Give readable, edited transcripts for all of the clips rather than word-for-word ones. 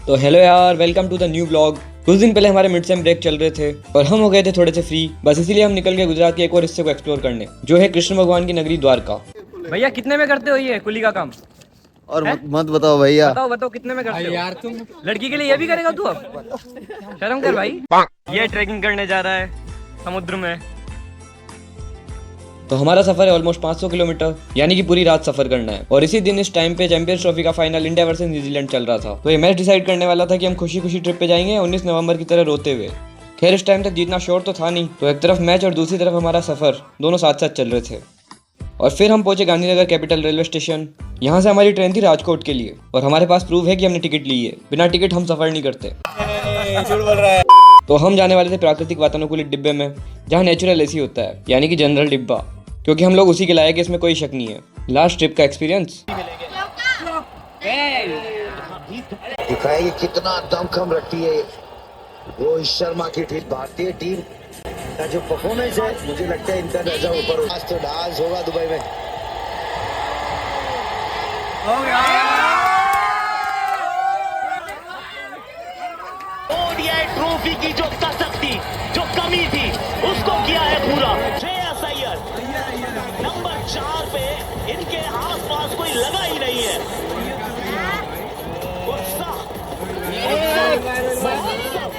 तो हेलो यार, welcome to the new blog. कुछ दिन पहले हमारे मिड सेम ब्रेक चल रहे थे और हम हो गए थे थोड़े से फ्री। बस इसीलिए हम निकल गए गुजरात के एक और हिस्से को एक्सप्लोर करने, जो है कृष्ण भगवान की नगरी द्वारका। भैया कितने में करते हो ये कुली का काम? और मत बताओ भैया। बताओ कितने में करते हो यार? तुम लड़की के लिए ये भी करेगा तू? अब शर्म कर भाई। ये ट्रैकिंग करने जा रहा है समुद्र में। तो हमारा सफर है ऑलमोस्ट 500 किलोमीटर, यानी कि पूरी रात सफर करना है। और इसी दिन इस टाइम पे चैंपियंस ट्रॉफी का फाइनल इंडिया वर्सेस न्यूजीलैंड चल रहा था। तो ये मैच डिसाइड करने वाला था कि हम खुशी खुशी ट्रिप पे जाएंगे 19 नवंबर की तरह रोते हुए। खैर इस टाइम तक जीतना श्योर तो था नहीं, तो एक तरफ मैच और दूसरी तरफ हमारा सफर, दोनों साथ साथ चल रहे थे। और फिर हम पहुंचे गांधीनगर कैपिटल रेलवे स्टेशन। यहाँ से हमारी ट्रेन थी राजकोट के लिए और हमारे पास प्रूफ है कि हमने टिकट ली है। बिना टिकट हम सफर नहीं करते। तो हम जाने वाले थे प्राकृतिक वातानुकूलित डिब्बे में, जहाँ नेचुरल एसी होता है, यानी कि जनरल डिब्बा, क्योंकि हम लोग उसी के लायक है, इसमें कोई शक नहीं है। लास्ट ट्रिप का एक्सपीरियंस दिखाएगी कितना दमखम रखती है रोहित शर्मा की टीम। भारतीय टीम का जो परफॉर्मेंस है, मुझे लगता है इनका नजर ऊपर। आज तो डांस होगा दुबई में। ओडीआई ट्रॉफी की जो कसक थी, जो कमी थी, उसको किया है पूरा। श्रेयस अय्यर नंबर 4 पे, इनके आसपास कोई लगा ही नहीं है।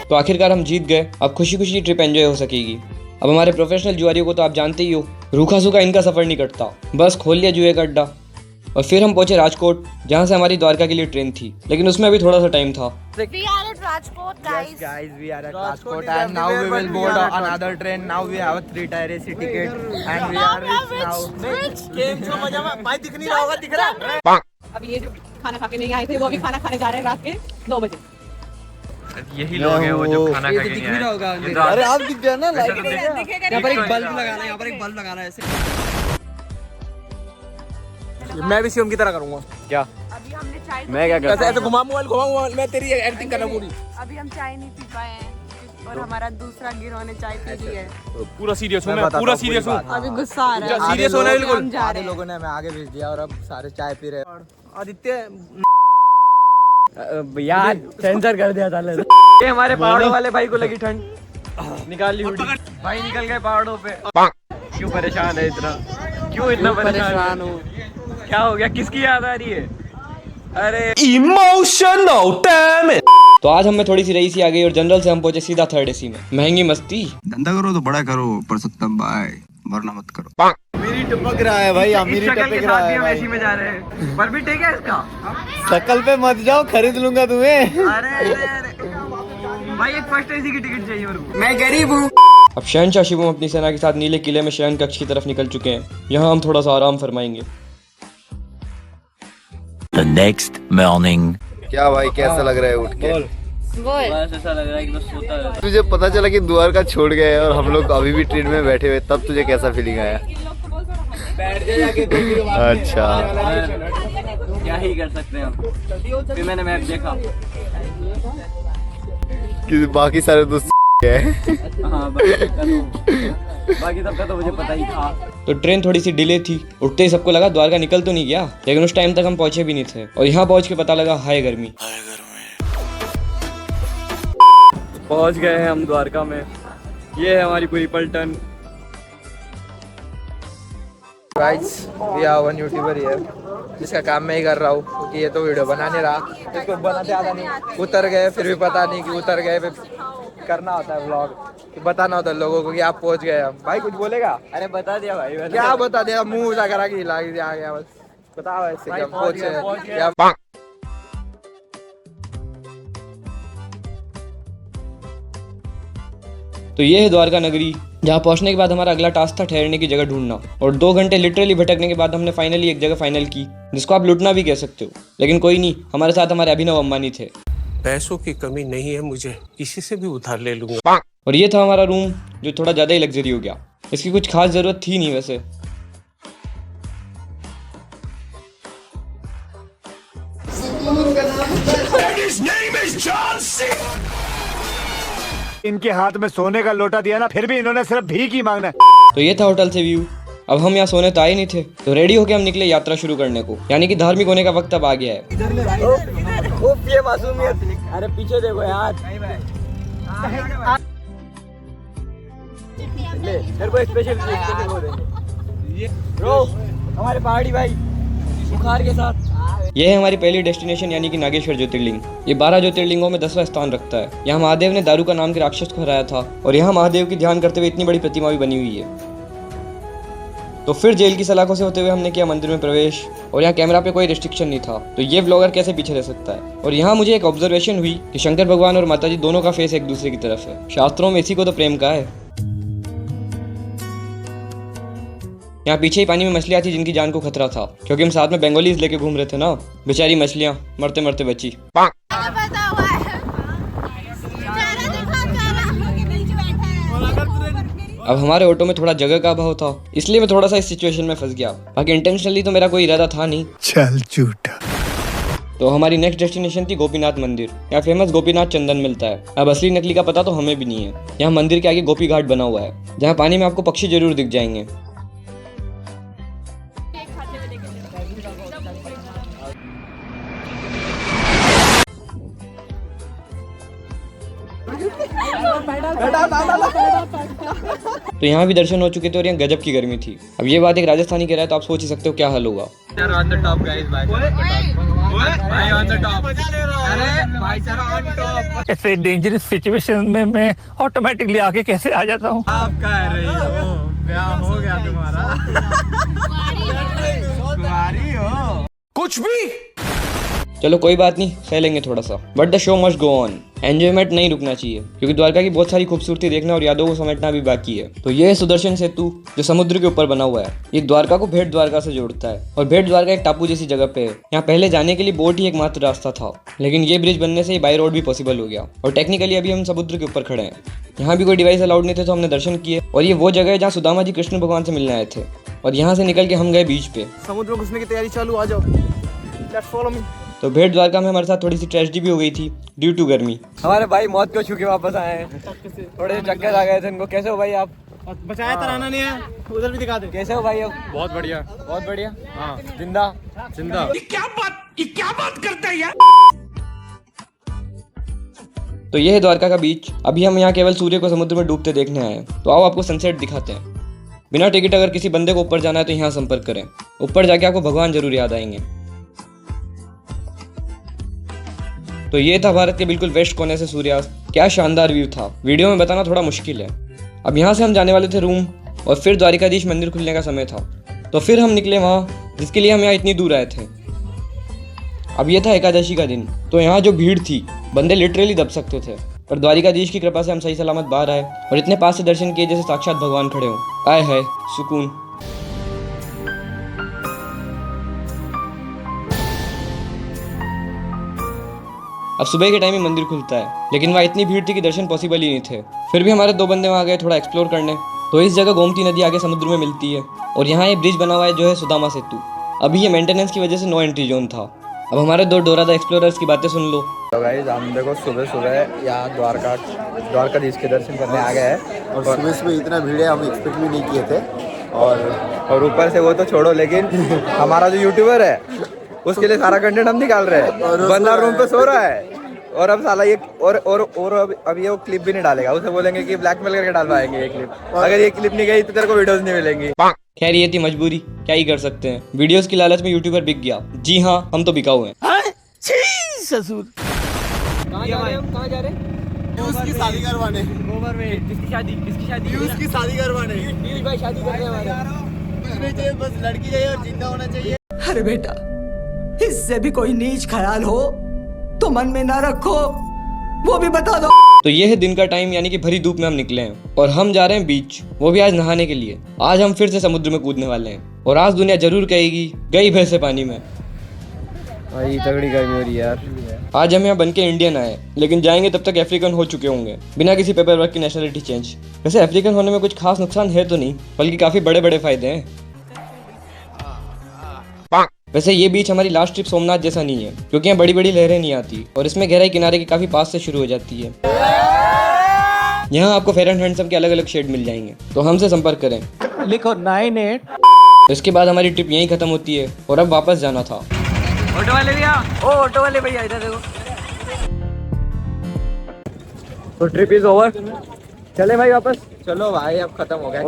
तो आखिरकार हम जीत गए। अब खुशी खुशी ट्रिप एंजॉय हो सकेगी। अब हमारे प्रोफेशनल जुआरियों को तो आप जानते ही हो, रूखा सूखा इनका सफर नहीं कटता। बस खोल लिया जुए का अड्डा और फिर हम पहुंचे राजकोट, जहां से हमारी द्वारका के लिए ट्रेन थी, लेकिन उसमें अभी थोड़ा सा टाइम था। We are at Rajkot, guys. Yes, guys, we are at Rajkot and now we will board another train. Now we have a 3-tier AC ticket and we are rich now. Rich. भाई दिख नहीं रहा होगा, दिख रहा है। अब ये जो खाना खा के नहीं आए थे, वो भी खाना खाने जा रहे हैं रात के 2 बजे। यही लोग हैं वो जो खाना खा के नहीं आए। अरे आप दिख गया ना, लाइट यहाँ पर एक बल्ब लगाना है, यहाँ पर एक बल्ब लगाना है ऐसे। मैं भी शिवम की तरह करूंगा। क्या? अभी हमने चाय मैं क्या करता हूं? ऐसे घुमा मोबाइल, मैं तेरी एक्टिंग करना पूरी। अभी हम चाय नहीं पी पाए हैं और हमारा दूसरा गिरोह ने चाय पी ली है। पूरा सीरियस हूं मैं, पूरा सीरियस हूं। अभी गुस्सा आ रहा है। सीरियस होना बिल्कुल। हम जा रहे आधे हैं। लोगों ने हमें आगे भेज दिया और अब सारे चाय पी रहे हैं। आदित्य यार सेंसर कर दिया था। ये हमारे पहाड़ों वाले भाई को लगी ठंड, निकाल ली हुडी। भाई निकल गए पहाड़ों पे। क्यों परेशान है इतना? क्यों इतना परेशान हूँ? क्या हो गया? किसकी याद आ रही है? अरे इमोशनल डैम इट। तो आज हमें थोड़ी सी रईसी आ गई और जनरल से हम पहुंचे सीधा 3rd AC में। महंगी मस्ती। धंधा करो तो बड़ा करो, पर सत्तम भाई वरना मत करो। मेरी टपक रहा है भाई, मेरी टपक रहा है भाई। में जा रहे हैं। पर भी ठीक है इसका। शकल पे मत जाओ, खरीद लूंगा तुम्हें। अरे भाई एक फर्स्ट AC की टिकट चाहिए मेरे को। मैं गरीब हूँ। अब शहनशाह शिवम अपनी सेना के साथ नीले किले में शयन कक्ष की तरफ निकल चुके हैं। यहाँ हम थोड़ा सा आराम फरमाएंगे। The next morning. क्या भाई, कैसा लग रहा है उठ के? बस ऐसा लग रहा है कि बस सोता है। तुझे पता चला कि द्वारका छोड़ गए और हम लोग अभी भी ट्रेन में बैठे हुए, तब तुझे कैसा फीलिंग आया? अच्छा, क्या ही कर सकते हैं हम। फिर मैंने मैप देखा। कि बाकी सारे दोस्त है। हाँ, बाकी सबका तो मुझे पता ही था। तो ट्रेन थोड़ी सी डिले थी। उठते ही सबको लगा द्वारका निकल तो नहीं गया, लेकिन उस टाइम तक हम पहुंचे भी नहीं थे और यहाँ पहुंच के पता लगा हाय गर्मी। पहुंच गए हैं हम द्वारका में। ये है हमारी पूरी पलटन। गाइस, ये वन यूट्यूबर है जिसका काम मैं ही कर रहा हूँ, क्योंकि ये तो वीडियो बनाने रहा, इसको बनाते आता नहीं। उतर गए, फिर भी पता नहीं कि उतर गए। फिर करना होता है व्लॉग, कि बताना होता है लोगों को कि आप पहुंच गए। हम भाई कुछ बोलेगा? अरे बता दिया भाई। क्या बता दिया? मुंह ऊंचा करा के हिला के आ गया। बस बताओ ऐसे कि हम पहुंचे क्या? तो ये है द्वारका नगरी, जहाँ पहुंचने के बाद हमारा अगला टास्क था ठहरने की जगह ढूंढना। और 2 घंटे लिटरली भटकने के बाद हमने फाइनली एक जगह फाइनल की, जिसको आप लुटना भी कह सकते हो। लेकिन कोई नहीं, हमारे साथ हमारे अभिनव अंबानी थे। पैसों की कमी नहीं है मुझे, किसी से भी उधार ले लूंगा। और ये था हमारा रूम, जो थोड़ा ज्यादा ही लग्जरी हो गया। इसकी कुछ खास जरूरत थी नहीं वैसे। इनके हाथ में सोने का लोटा दिया ना, फिर भी इन्होंने सिर्फ भीख ही मांगना है। तो ये था होटल से व्यू। अब हम यहाँ सोने तो आए नहीं थे, तो रेडी होके हम निकले यात्रा शुरू करने को, यानी कि धार्मिक होने का वक्त अब आ गया है। दिखती है मासूमियत। अरे पीछे देखो यार, ले मेरे को स्पेशल वो देंगे ब्रो, हमारे पहाड़ी भाई बुखार के साथ। यह है हमारी पहली डेस्टिनेशन यानी कि नागेश्वर ज्योतिर्लिंग। ये 12 ज्योतिर्लिंगों में 10वां स्थान रखता है। यहाँ महादेव ने दारुका नाम के राक्षस को हराया था और यहाँ महादेव की ध्यान करते हुए इतनी बड़ी प्रतिमा भी बनी हुई है। तो फिर जेल की सलाखों से होते हुए हमने किया मंदिर में प्रवेश और यहाँ कैमरा पे कोई रिस्ट्रिक्शन नहीं था, तो ये व्लॉगर कैसे पीछे रह सकता है। और यहाँ मुझे एक ऑब्जर्वेशन हुई कि शंकर भगवान और माता जी दोनों का फेस एक दूसरे की तरफ है। शास्त्रों में इसी को तो प्रेम का है। यहाँ पीछे ही पानी में मछलियाँ थी जिनकी जान को खतरा था, क्योंकि हम साथ में बंगालीज लेके घूम रहे थे ना। बेचारी मछलियाँ मरते मरते बची। अब हमारे ऑटो में थोड़ा जगह का अभाव था, इसलिए मैं थोड़ा सा इस सिचुएशन में फंस गया। बाकी इंटेंशनली तो मेरा कोई इरादा था नहीं। चल झूठा। तो हमारी नेक्स्ट डेस्टिनेशन थी गोपीनाथ मंदिर। यहाँ फेमस गोपीनाथ चंदन मिलता है। अब असली नकली का पता तो हमें भी नहीं है। यहाँ मंदिर के आगे गोपी घाट बना हुआ है, जहाँ पानी में आपको पक्षी जरूर दिख जाएंगे। तो यहाँ भी दर्शन हो चुके थे और यहाँ गजब की गर्मी थी। अब ये बात एक राजस्थानी कह रहा है तो आप सोच ही सकते हो क्या हाल होगा। ऐसे डेंजरस सिचुएशन में मैं ऑटोमेटिकली आके कैसे आ जाता हूँ। आप कह रही हो ब्याह हो गया तुम्हारा? कुंवारी हो कुछ भी। चलो कोई बात नहीं, सह लेंगे थोड़ा सा, but the show must go on. Enjoyment नहीं रुकना चाहिए, क्योंकि द्वारका की बहुत सारी खूबसूरती देखना और यादों को समेटना भी बाकी है। तो ये है सुदर्शन सेतु, जो समुद्र के ऊपर बना हुआ है। ये द्वारका को भेट द्वारका से जोड़ता है और भेट द्वारका एक टापू जैसी जगह पे है। यहाँ पहले जाने के लिए बोट ही एकमात्र रास्ता था, लेकिन ये ब्रिज बनने से बाई रोड भी पॉसिबल हो गया और टेक्निकली अभी हम समुद्र के ऊपर खड़े हैं। यहाँ भी कोई डिवाइस अलाउड नहीं थे, तो हमने दर्शन किए। और ये वो जगह है जहाँ सुदामा जी कृष्ण भगवान से मिलने आए थे। और यहाँ से निकल के हम गए बीच पे। समुद्र में घुसने की तैयारी चालू, आ जाओ, लेट्स फॉलो मी। तो भेट द्वारका में हमारे साथ थोड़ी सी ट्रेजेडी भी हो गई थी ड्यू टू गर्मी। हमारे भाई मौत को छू के वापस आए हैं, थोड़े से चक्कर आ गए थे इनको। कैसे हो भाई आप? बचाया तराना नहीं है, उधर भी दिखा दे। कैसे हो भाई? अब बहुत बढ़िया, बहुत बढ़िया। हाँ जिंदा जिंदा। ये क्या बात करता है यार। तो ये है द्वारका का बीच। अभी हम यहाँ केवल सूर्य को समुद्र में डूबते देखने आए हैं। तो आओ आपको सनसेट दिखाते हैं। बिना टिकट अगर किसी बंदे को ऊपर जाना है तो यहाँ संपर्क करें। ऊपर जाके आपको भगवान जरूर याद आएंगे। तो ये था भारत के बिल्कुल वेस्ट कोने से सूर्यास्त। क्या शानदार व्यू था, वीडियो में बताना थोड़ा मुश्किल है। अब यहाँ से हम जाने वाले थे रूम, और फिर द्वारिकाधीश मंदिर खुलने का समय था। तो फिर हम निकले वहाँ, जिसके लिए हम यहाँ इतनी दूर आए थे। अब ये था एकादशी का दिन। तो यहाँ जो भीड़ थी, बंदे लिटरली दब सकते थे, पर द्वारिकाधीश की कृपा से हम सही सलामत बाहर आए और इतने पास से दर्शन किए जैसे साक्षात भगवान खड़े हों। आए है सुकून। अब सुबह के टाइम ही मंदिर खुलता है, लेकिन वहाँ इतनी भीड़ थी कि दर्शन पॉसिबल ही नहीं थे। फिर भी हमारे 2 बंदे वहाँ गए थोड़ा एक्सप्लोर करने। तो इस जगह गोमती नदी आगे समुद्र में मिलती है और यहाँ ये ब्रिज बना हुआ है जो है सुदामा सेतु। अभी ये मेंटेनेंस की वजह से नो एंट्री जोन था। अब हमारे 2 डोरादा एक्सप्लोरर्स की बातें सुन लो। तो गाइस हम देखो सुबह सुबह यहाँ द्वारकाधीश के दर्शन करने आ गए हैं और सुबह सुबह इतना भीड़ है, हम एक्सपेक्ट भी नहीं किए थे। और ऊपर से वो तो छोड़ो, लेकिन हमारा जो यूट्यूबर है उसके लिए सारा कंटेंट हम निकाल रहे हैं। बंदा रूम पे सो रहा है और अब साला ये और अब ये वो क्लिप भी नहीं डालेगा। उसे बोलेंगे कि ब्लैकमेल करके डाल पाएंगे ये क्लिप। अगर ये क्लिप नहीं गई तो तेरे को वीडियोस नहीं मिलेंगी। खैर ये थी मजबूरी, क्या ही कर सकते हैं। वीडियोस की लालच में यूट्यूबर बिक गया। जी हाँ, हम तो बिकाऊ हैं। ससुर कहाँ जा रहे हैं? उसकी शादी करवाने। गोबर में किसकी शादी? उसकी शादी करवाने। नील भाई शादी कर रहे हैं हमारे। कुछ नहीं चाहिए, बस लड़की चाहिए और जिंदा होना चाहिए। अरे बेटा, इससे भी कोई नीच ख्याल हो तो मन में ना रखो, वो भी बता दो। तो ये है दिन का टाइम, यानी कि भरी धूप में हम निकले हैं और हम जा रहे हैं बीच, वो भी आज नहाने के लिए। आज हम फिर से समुद्र में कूदने वाले हैं और आज दुनिया जरूर कहेगी गई भैंसे पानी में। भाई तगड़ी गर्मी हो रही है यार। आज हम यहाँ बन के इंडियन आए, लेकिन जाएंगे तब तक अफ्रीकन हो चुके होंगे बिना किसी पेपर वर्क की नेशनलिटी चेंज। वैसे अफ्रीकन होने में कुछ खास नुकसान है तो नहीं, बल्कि काफी बड़े बड़े फायदे हैं। वैसे ये बीच हमारी लास्ट ट्रिप सोमनाथ जैसा नहीं है, क्योंकि यहाँ बड़ी बड़ी लहरें नहीं आती और इसमें गहराई किनारे के काफी पास से शुरू हो जाती है। यहाँ आपको फेयर एंड हैंडसम के अलग अलग शेड मिल जाएंगे, तो हमसे संपर्क करें। लिखो 98। इसके बाद हमारी ट्रिप यहीं खत्म होती है और अब वापस जाना था। ऑटो वाले भैया, ओ ऑटो वाले भैया इधर देखो। तो ट्रिप इज ओवर, चले भाई वापस। चलो भाई अब खत्म हो गया।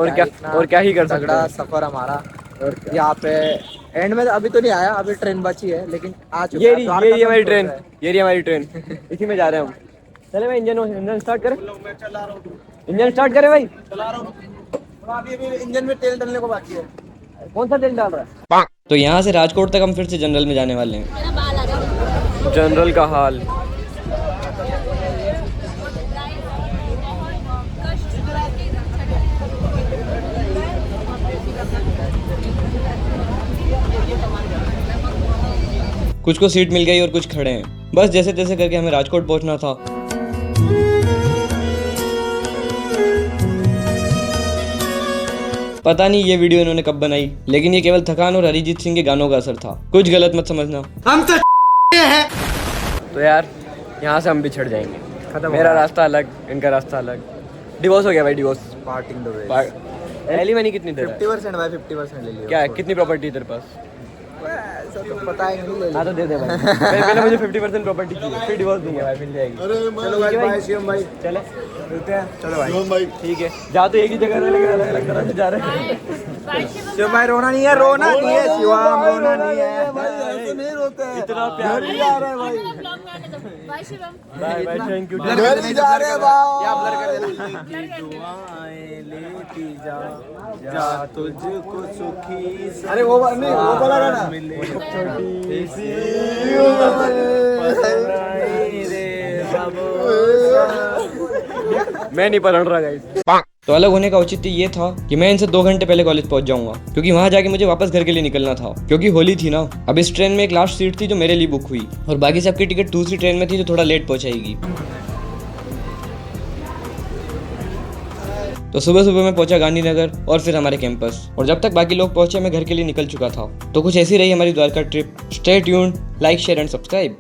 और क्या ही कर सकते हैं। सफर हमारा और यहाँ पे एंड में अभी तो नहीं आया, अभी ट्रेन बची है लेकिन आ चुकी है। ये हमारी ट्रेन, ये हमारी ट्रेन, इसी में जा रहे हैं हम। चले भाई इंजन स्टार्ट करें। इंजन स्टार्ट करें भाई। चला रहा हूँ। अभी इंजन में तेल डालने को बाकी है। कौन सा तेल डाल रहा है? तो यहाँ से राजकोट तक हम फिर से जनरल में जाने वाले हैं। जनरल का हाल। कुछ को सीट मिल गई और कुछ खड़े हैं। बस जैसे तैसे करके हमें राजकोट पहुंचना था। पता नहीं ये वीडियो इन्होंने कब बनाई, लेकिन ये केवल थकान और अरिजीत सिंह के गानों का असर था। कुछ गलत मत समझना। हम तो हैं। तो यार यहाँ से हम बिछड़ जाएंगे। खत्म। मेरा रास्ता अलग, इनका रास्ता अलग। डिवोर्स हो गया भाई, divorce. Parting the ways. Alimony कितनी दे रहा है? 50% भाई, 50% ले लियो। क्या है, कितनी प्रॉपर्टी तेरे पास? तो पता है नहीं। हाँ तो दे दे भाई। पहले मुझे 50% प्रॉपर्टी चाहिए, फिर डिवोर्स दूंगा भाई, मिल जाएगी। चलो भाई, शिवम भाई चले मिलते हैं। चलो भाई शिवम भाई ठीक है। जा तो एक ही जगह रहे, लेकिन अलग अलग तरह से जा रहे हैं। शिवम भाई रोना नहीं है, रोना नहीं है शिवम, रोना नहीं है भाई, ऐसे नहीं रोते हैं। इतना प्यार नहीं आ रहा है भाई। Bye Shivam, bye bye, thank you. घर नहीं जा रहे भाई, क्या ब्लर कर देना। दुआएं लेती जा तुझको सुखी। अरे वो नहीं, वो वाला गाना छोटी सी मैं नहीं पढ़ रहा गाइस। तो अलग होने का औचित्य ये था कि मैं इनसे 2 घंटे पहले कॉलेज पहुंच जाऊंगा, क्योंकि वहां जाके मुझे वापस घर के लिए निकलना था, क्योंकि होली थी ना। अब इस ट्रेन में एक लास्ट सीट थी जो मेरे लिए बुक हुई, और बाकी सबकी टिकट दूसरी ट्रेन में थी जो थोड़ा लेट पहुंचाएगी। तो सुबह सुबह मैं पहुंचा गांधीनगर और फिर हमारे कैंपस, और जब तक बाकी लोग पहुंचे मैं घर के लिए निकल चुका था। तो कुछ ऐसी रही हमारी Dwarka trip. Stay tuned, like share and subscribe.